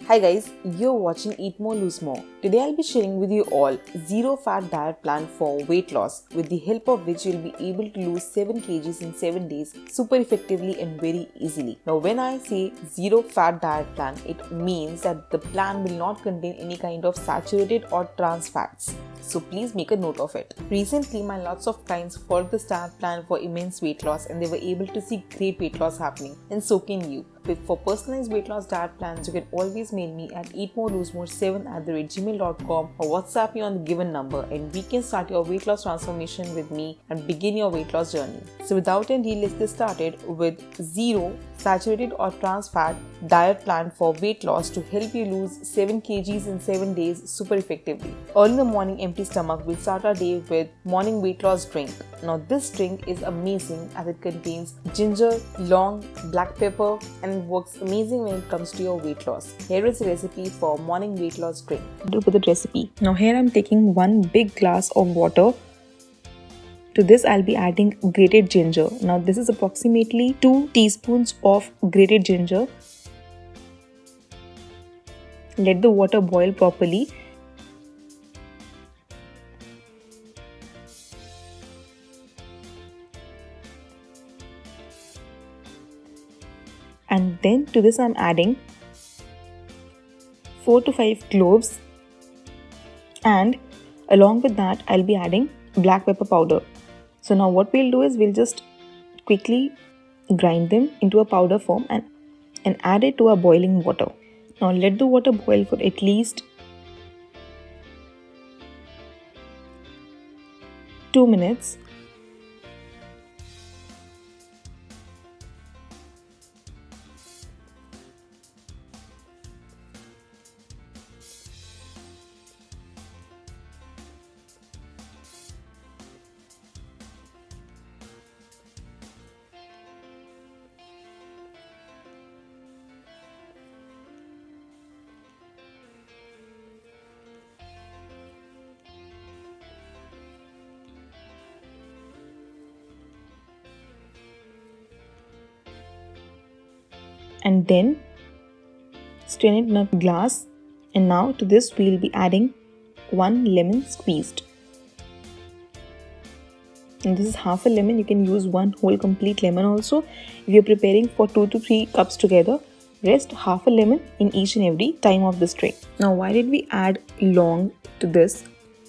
Hi guys, you're watching Eat More Lose More. Today I'll be sharing with you all zero fat diet plan for weight loss with the help of which you'll be able to lose 7 kgs in 7 days super effectively and very easily. Now when I say zero fat diet plan, it means that the plan will not contain any kind of saturated or trans fats. So please make a note of it. Recently, my lots of clients followed this diet plan for immense weight loss and they were able to see great weight loss happening, and so can you. For personalized weight loss diet plans, you can always mail me at eatmorelosemore7@gmail.com or WhatsApp me on the given number, and we can start your weight loss transformation with me and begin your weight loss journey. So without any delay, let's get started with zero saturated or trans fat diet plan for weight loss to help you lose 7 kgs in 7 days super effectively. Early in the morning, empty stomach, we'll start our day with morning weight loss drink. Now this drink is amazing as it contains ginger, long, black pepper, and works amazing when it comes to your weight loss. Here is the recipe for morning weight loss drink. With the recipe. Now here I'm taking 1 big glass of water. To this I'll be adding grated ginger. Now this is approximately 2 teaspoons of grated ginger. Let the water boil properly. And then to this I'm adding 4 to 5 cloves, and along with that I'll be adding black pepper powder. So now what we'll do is we'll just quickly grind them into a powder form and add it to our boiling water. Now let the water boil for at least 2 minutes. And then strain it in a glass, and now to this we'll be adding 1 lemon squeezed. And this is half a lemon. You can use 1 whole complete lemon also. If you're preparing for 2 to 3 cups together, rest half a lemon in each and every time of this drink. Now why did we add long to this?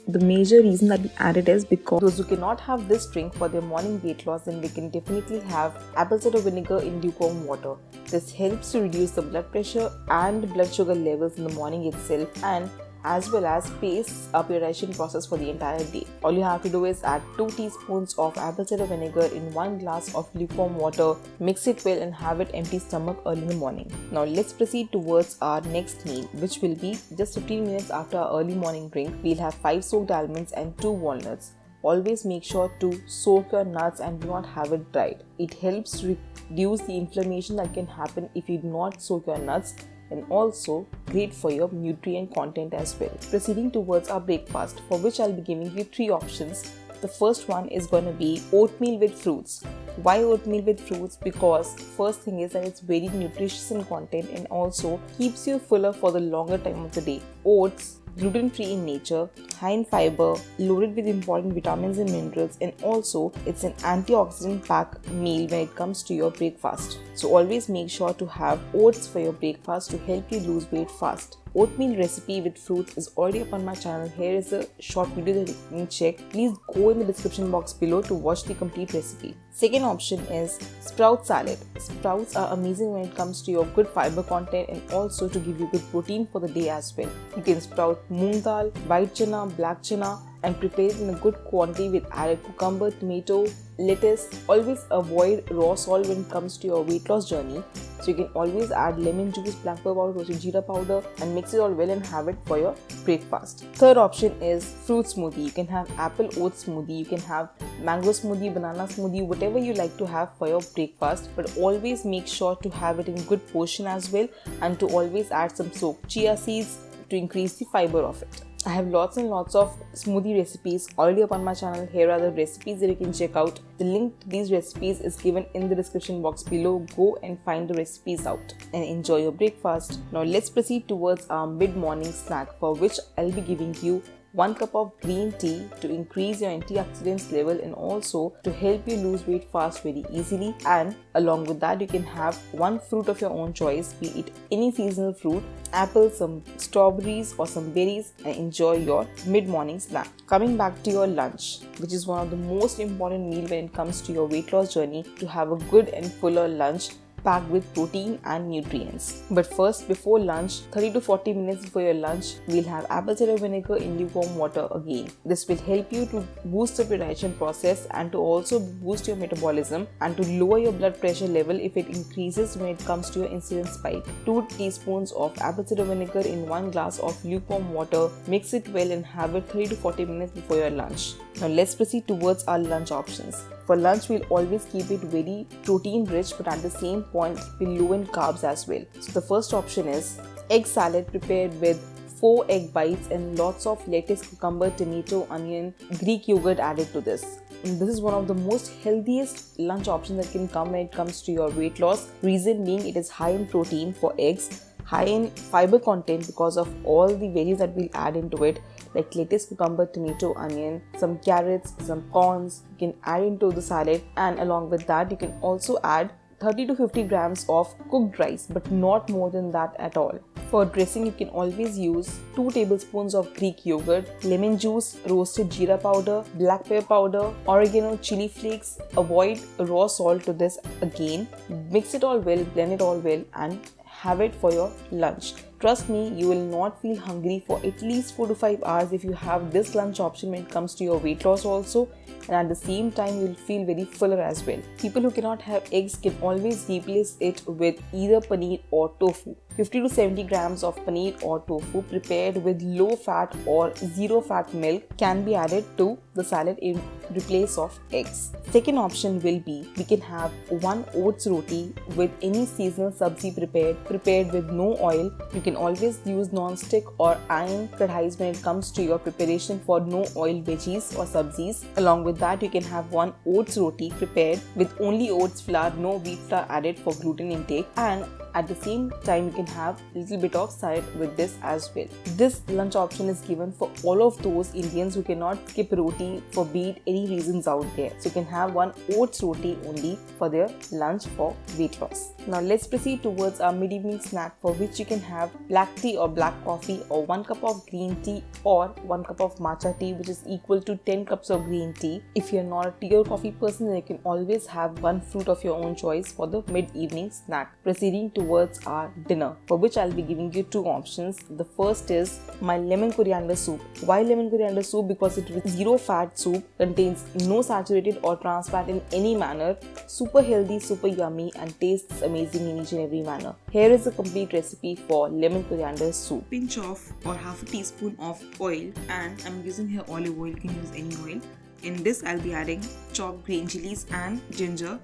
The major reason that we added is because those who cannot have this drink for their morning weight loss, then they can definitely have apple cider vinegar in lukewarm water. This helps to reduce the blood pressure and blood sugar levels in the morning itself, and as well as pace up your digestion process for the entire day. All you have to do is add 2 teaspoons of apple cider vinegar in 1 glass of lukewarm water, mix it well and have it empty stomach early in the morning. Now let's proceed towards our next meal, which will be just 15 minutes after our early morning drink. We'll have 5 soaked almonds and 2 walnuts. Always make sure to soak your nuts and do not have it dried. It helps reduce the inflammation that can happen if you do not soak your nuts, and also great for your nutrient content as well. Proceeding towards our breakfast, for which I'll be giving you 3 options. The first one is going to be oatmeal with fruits. Why oatmeal with fruits? Because first thing is that it's very nutritious in content and also keeps you fuller for the longer time of the day. Oats, gluten-free in nature, high in fiber, loaded with important vitamins and minerals, and also it's an antioxidant packed meal when it comes to your breakfast. So always make sure to have oats for your breakfast to help you lose weight fast. Oatmeal recipe with fruits is already up on my channel. Here is a short video that you can check. Please go in the description box below to watch the complete recipe. Second option is sprout salad. Sprouts are amazing when it comes to your good fiber content and also to give you good protein for the day as well. You can sprout moong dal, white chana, black chana, and prepare it in a good quantity with added cucumber, tomato, lettuce. Always avoid raw salt when it comes to your weight loss journey. So you can always add lemon juice, black pepper powder, roasted jeera powder, and mix it all well and have it for your breakfast. Third option is fruit smoothie. You can have apple oat smoothie, you can have mango smoothie, banana smoothie, whatever you like to have for your breakfast, but always make sure to have it in good portion as well, and to always add some soaked chia seeds to increase the fiber of it. I have lots and lots of smoothie recipes already up on my channel. Here are the recipes that you can check out. The link to these recipes is given in the description box below. Go and find the recipes out and enjoy your breakfast. Now let's proceed towards our mid-morning snack, for which I'll be giving you 1 cup of green tea to increase your antioxidants level and also to help you lose weight fast very easily. And along with that, you can have one fruit of your own choice, be it any seasonal fruit, apples, some strawberries or some berries, and enjoy your mid-morning snack. Coming back to your lunch, which is one of the most important meal when it comes to your weight loss journey, to have a good and fuller lunch packed with protein and nutrients. But first, before lunch, 30 to 40 minutes before your lunch, we'll have apple cider vinegar in lukewarm water again. This will help you to boost up your digestion process and to also boost your metabolism and to lower your blood pressure level if it increases when it comes to your insulin spike. 2 teaspoons of apple cider vinegar in 1 glass of lukewarm water. Mix it well and have it 30 to 40 minutes before your lunch. Now let's proceed towards our lunch options. For lunch, we'll always keep it very protein rich, but at the same point be low in carbs as well. So the first option is egg salad prepared with 4 egg whites and lots of lettuce, cucumber, tomato, onion, Greek yogurt added to this. And this is one of the most healthiest lunch options that can come when it comes to your weight loss. Reason being, it is high in protein for eggs, high in fiber content because of all the veggies that we'll add into it, like lettuce, cucumber, tomato, onion, some carrots, some corns. You can add into the salad, and along with that you can also add 30 to 50 grams of cooked rice, but not more than that at all. For dressing, you can always use 2 tablespoons of Greek yogurt, lemon juice, roasted jeera powder, black pepper powder, oregano, chili flakes. Avoid raw salt to this again. Mix it all well, blend it all well, and have it for your lunch. Trust me, you will not feel hungry for at least 4 to 5 hours if you have this lunch option when it comes to your weight loss also, and at the same time you will feel very fuller as well. People who cannot have eggs can always replace it with either paneer or tofu. 50 to 70 grams of paneer or tofu prepared with low fat or zero fat milk can be added to the salad in replace of eggs. Second option will be, we can have 1 oats roti with any seasonal sabzi prepared with no oil. You can always use non-stick or iron kadhais when it comes to your preparation for no oil veggies or sabzis. Along with that, you can have 1 oats roti prepared with only oats flour, no wheat flour added for gluten intake, and at the same time you can have a little bit of salad with this as well. This lunch option is given for all of those Indians who cannot skip roti for be it any reasons out there. So you can have 1 oats roti only for their lunch for weight loss. Now let's proceed towards our mid-evening snack, for which you can have black tea or black coffee, or 1 cup of green tea or 1 cup of matcha tea, which is equal to 10 cups of green tea. If you're not a tea or coffee person, then you can always have 1 fruit of your own choice for the mid-evening snack. Proceeding towards our dinner, for which I'll be giving you 2 options. The first is my lemon coriander soup. Why lemon coriander soup? Because it is zero fat soup, contains no saturated or trans fat in any manner, super healthy, super yummy, and tastes amazing in each and every manner. Here is a complete recipe for lemon coriander soup. Pinch of or half a teaspoon of oil, and I'm using here olive oil, you can use any oil. In this I'll be adding chopped green chilies and ginger.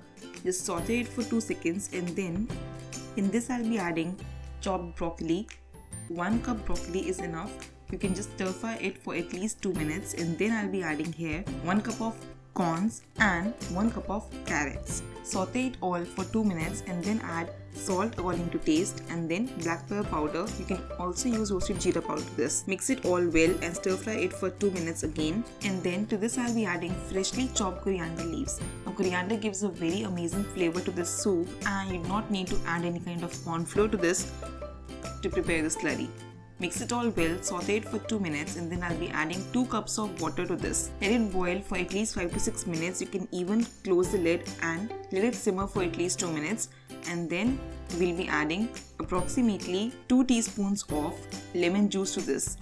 Just saute it for 2 seconds, and then in this I'll be adding chopped broccoli. 1 cup broccoli is enough. You can just stir fry it for at least 2 minutes, and then I'll be adding here 1 cup of corns and 1 cup of carrots. Saute it all for 2 minutes and then add salt according to taste, and then black pepper powder. You can also use roasted jeera powder to this. Mix it all well and stir fry it for 2 minutes again, and then to this I'll be adding freshly chopped coriander leaves. Now coriander gives a very amazing flavor to this soup, and you do not need to add any kind of corn flour to this to prepare the slurry. Mix it all well, saute it for 2 minutes, and then I'll be adding 2 cups of water to this. Let it boil for at least 5 to 6 minutes. You can even close the lid and let it simmer for at least 2 minutes, and then we'll be adding approximately 2 teaspoons of lemon juice to this.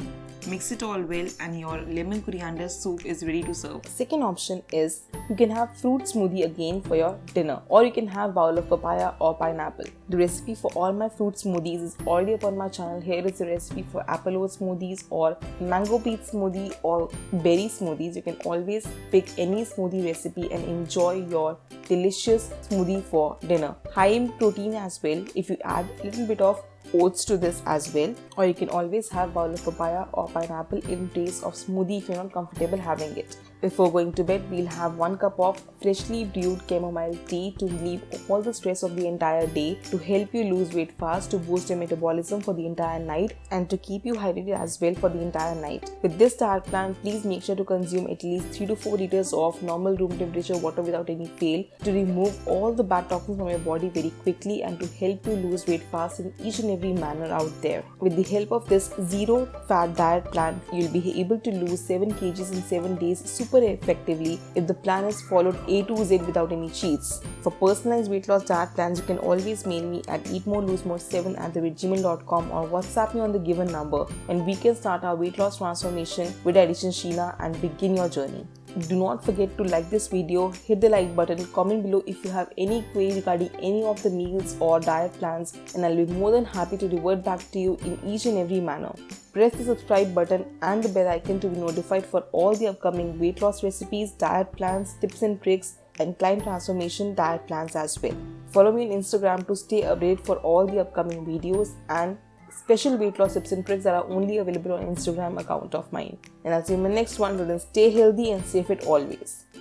Mix it all well and your lemon coriander soup is ready to serve. Second option is you can have fruit smoothie again for your dinner, or you can have bowl of papaya or pineapple. The recipe for all my fruit smoothies is already up on my channel. Here is the recipe for apple oat smoothies or mango peach smoothie or berry smoothies. You can always pick any smoothie recipe and enjoy your delicious smoothie for dinner. High in protein as well. If you add a little bit of oats to this as well, or you can always have a bowl of papaya or pineapple in place of smoothie if you're not comfortable having it. Before going to bed, we'll have 1 cup of freshly brewed chamomile tea to relieve all the stress of the entire day, to help you lose weight fast, to boost your metabolism for the entire night, and to keep you hydrated as well for the entire night. With this diet plan, please make sure to consume at least 3 to 4 liters of normal room temperature water without any fail, to remove all the bad toxins from your body very quickly and to help you lose weight fast in each and every manner out there. With the help of this zero fat diet plan, you'll be able to lose 7 kgs in 7 days super effectively if the plan is followed A to Z without any cheats. For personalized weight loss diet plans, you can always mail me at eatmorelose-more7@gmail.com or WhatsApp me on the given number, and we can start our weight loss transformation with Addition Sheena and begin your journey. Do not forget to like this video, hit the like button, comment below if you have any query regarding any of the meals or diet plans, and I'll be more than happy to revert back to you in each and every manner. Press the subscribe button and the bell icon to be notified for all the upcoming weight loss recipes, diet plans, tips and tricks, and client transformation diet plans as well. Follow me on Instagram to stay updated for all the upcoming videos and special weight loss tips and tricks that are only available on Instagram account of mine. And I'll see you in my next one. Till then, stay healthy and stay fit always.